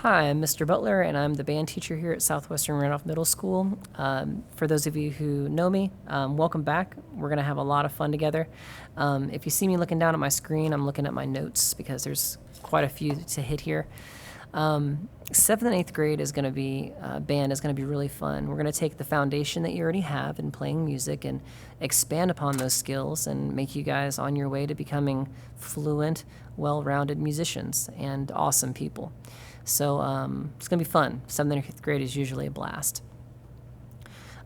Hi, I'm Mr. Butler, and I'm the band teacher here at Southwestern Randolph Middle School. For those of you who know me, welcome back. We're going to have a lot of fun together. If you see me looking down at my screen, I'm looking at my notes because there's quite a few to hit here. 7th and 8th grade is going to be, band is going to be really fun. We're going to take the foundation that you already have in playing music and expand upon those skills and make you guys on your way to becoming fluent, well-rounded musicians and awesome people. So it's going to be fun. 7th and 8th grade is usually a blast.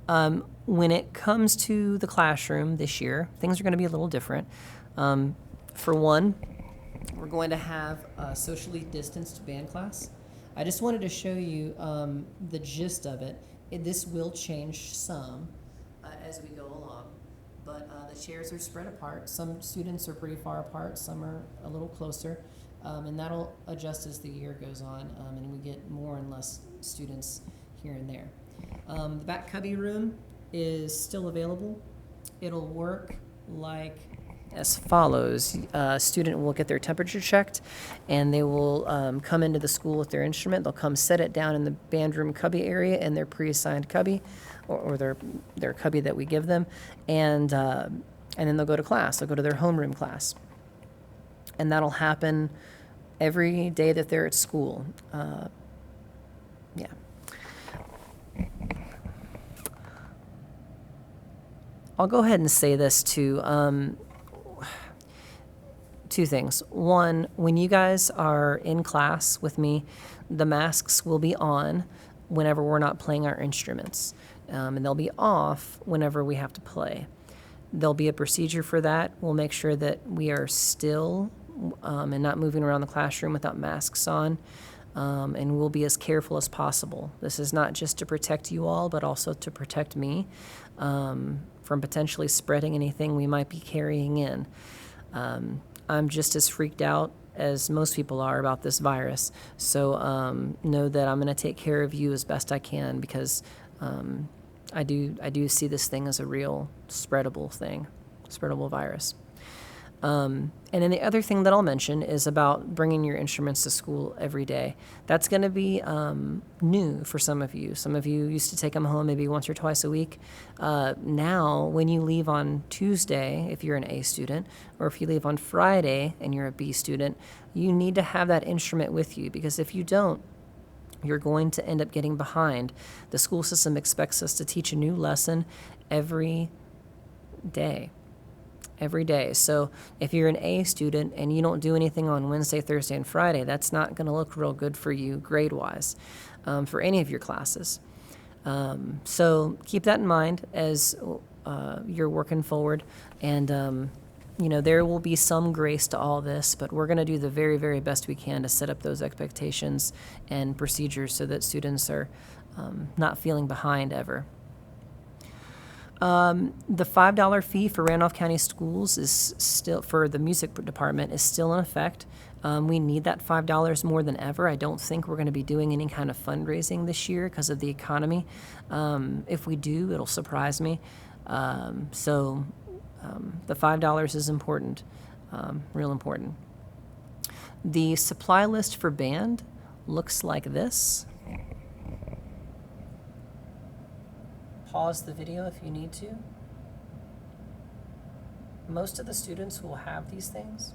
When it comes to the classroom this year, things are going to be a little different. For one, we're going to have a socially distanced band class. I just wanted to show you the gist of it. This will change some as we go along, but the chairs are spread apart. Some students are pretty far apart, some are a little closer, and that'll adjust as the year goes on, and we get more and less students here and there. The back cubby room is still available. It'll work like as follows. A student will get their temperature checked, and they will come into the school with their instrument. They'll come set it down in the band room cubby area in their pre-assigned cubby, or their cubby that we give them, and then they'll go to class. They'll go to their homeroom class, and that'll happen every day that they're at school. Yeah. I'll go ahead and say this too. Two things. One, when you guys are in class with me, the masks will be on whenever we're not playing our instruments, and they'll be off whenever we have to play. There'll be a procedure for that. We'll make sure that we are still and not moving around the classroom without masks on, and we'll be as careful as possible. This is not just to protect you all, but also to protect me from potentially spreading anything we might be carrying in. I'm just as freaked out as most people are about this virus. So know that I'm going to take care of you as best I can, because I do see this thing as a real spreadable virus. And then the other thing that I'll mention is about bringing your instruments to school every day. That's going to be new for some of you. Some of you used to take them home maybe once or twice a week. Now, when you leave on Tuesday, if you're an A student, or if you leave on Friday and you're a B student, you need to have that instrument with you, because if you don't, you're going to end up getting behind. The school system expects us to teach a new lesson every day. So if you're an A student and you don't do anything on Wednesday, Thursday, and Friday, that's not going to look real good for you grade-wise for any of your classes. So keep that in mind as you're working forward. And, there will be some grace to all this, but we're going to do the very, very best we can to set up those expectations and procedures so that students are not feeling behind ever. The $5 fee for Randolph County Schools is still, for the music department, is still in effect. We need that $5 more than ever. I don't think we're going to be doing any kind of fundraising this year because of the economy. If we do, it'll surprise me. So the $5 is important, real important. The supply list for band looks like this. Pause the video if you need to. Most of the students will have these things.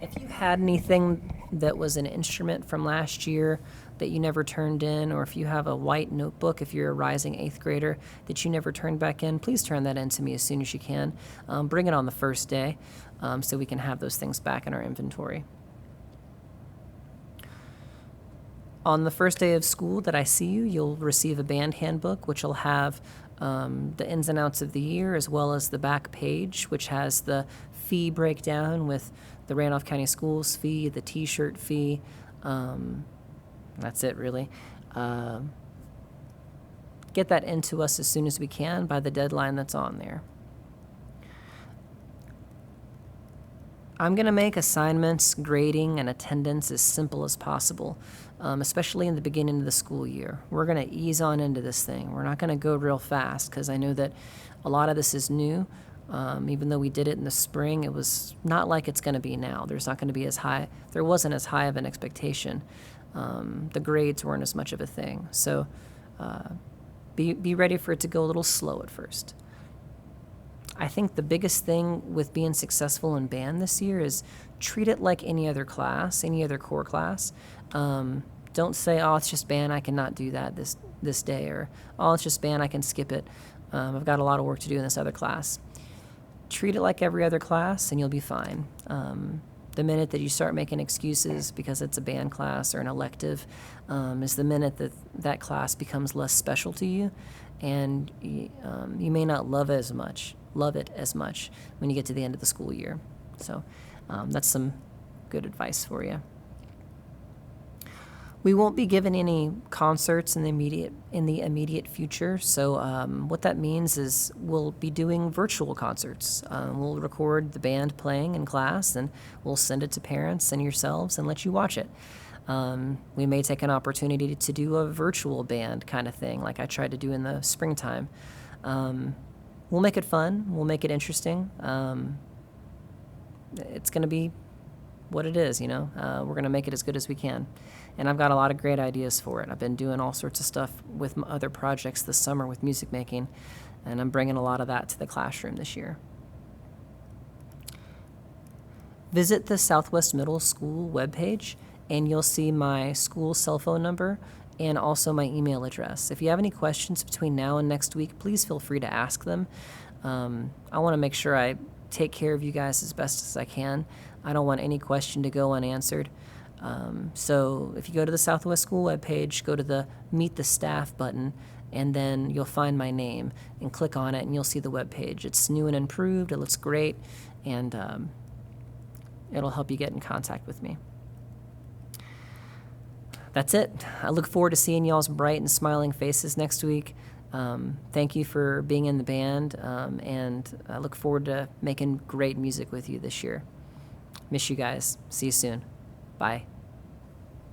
If you had anything that was an instrument from last year that you never turned in, or if you have a white notebook, if you're a rising 8th grader that you never turned back in, please turn that in to me as soon as you can. Bring it on the first day so we can have those things back in our inventory. On the first day of school that I see you, you'll receive a band handbook, which will have the ins and outs of the year, as well as the back page, which has the fee breakdown with the Randolph County Schools fee, the t-shirt fee. That's it, really. Get that into us as soon as we can by the deadline that's on there. I'm going to make assignments, grading, and attendance as simple as possible, especially in the beginning of the school year. We're going to ease on into this thing. We're not going to go real fast because I know that a lot of this is new. Even though we did it in the spring, it was not like it's going to be now. There's not going to be as high. There wasn't as high of an expectation. The grades weren't as much of a thing. So be ready for it to go a little slow at first. I think the biggest thing with being successful in band this year is treat it like any other class, any other core class. Don't say, oh, it's just band, I cannot do that this day, or oh, it's just band, I can skip it. I've got a lot of work to do in this other class. Treat it like every other class and you'll be fine. The minute that you start making excuses because it's a band class or an elective is the minute that that class becomes less special to you, and you may not love it as much when you get to the end of the school year. So that's some good advice for you. We won't be given any concerts in the immediate future. So what that means is we'll be doing virtual concerts. We'll record the band playing in class, and we'll send it to parents and yourselves and let you watch it. We may take an opportunity to do a virtual band kind of thing, like I tried to do in the springtime. We'll make it fun. We'll make it interesting. It's going to be what it is, We're going to make it as good as we can. And I've got a lot of great ideas for it. I've been doing all sorts of stuff with other projects this summer with music making, and I'm bringing a lot of that to the classroom this year. Visit the Southwest Middle School webpage, and you'll see my school cell phone number and also my email address. If you have any questions between now and next week, please feel free to ask them. I want to make sure I take care of you guys as best as I can. I don't want any question to go unanswered. So if you go to the Southwest School webpage, go to the Meet the Staff button, and then you'll find my name and click on it, and you'll see the webpage. It's new and improved. It looks great, and it'll help you get in contact with me. That's it. I look forward to seeing y'all's bright and smiling faces next week. Thank you for being in the band, and I look forward to making great music with you this year. Miss you guys. See you soon. Bye.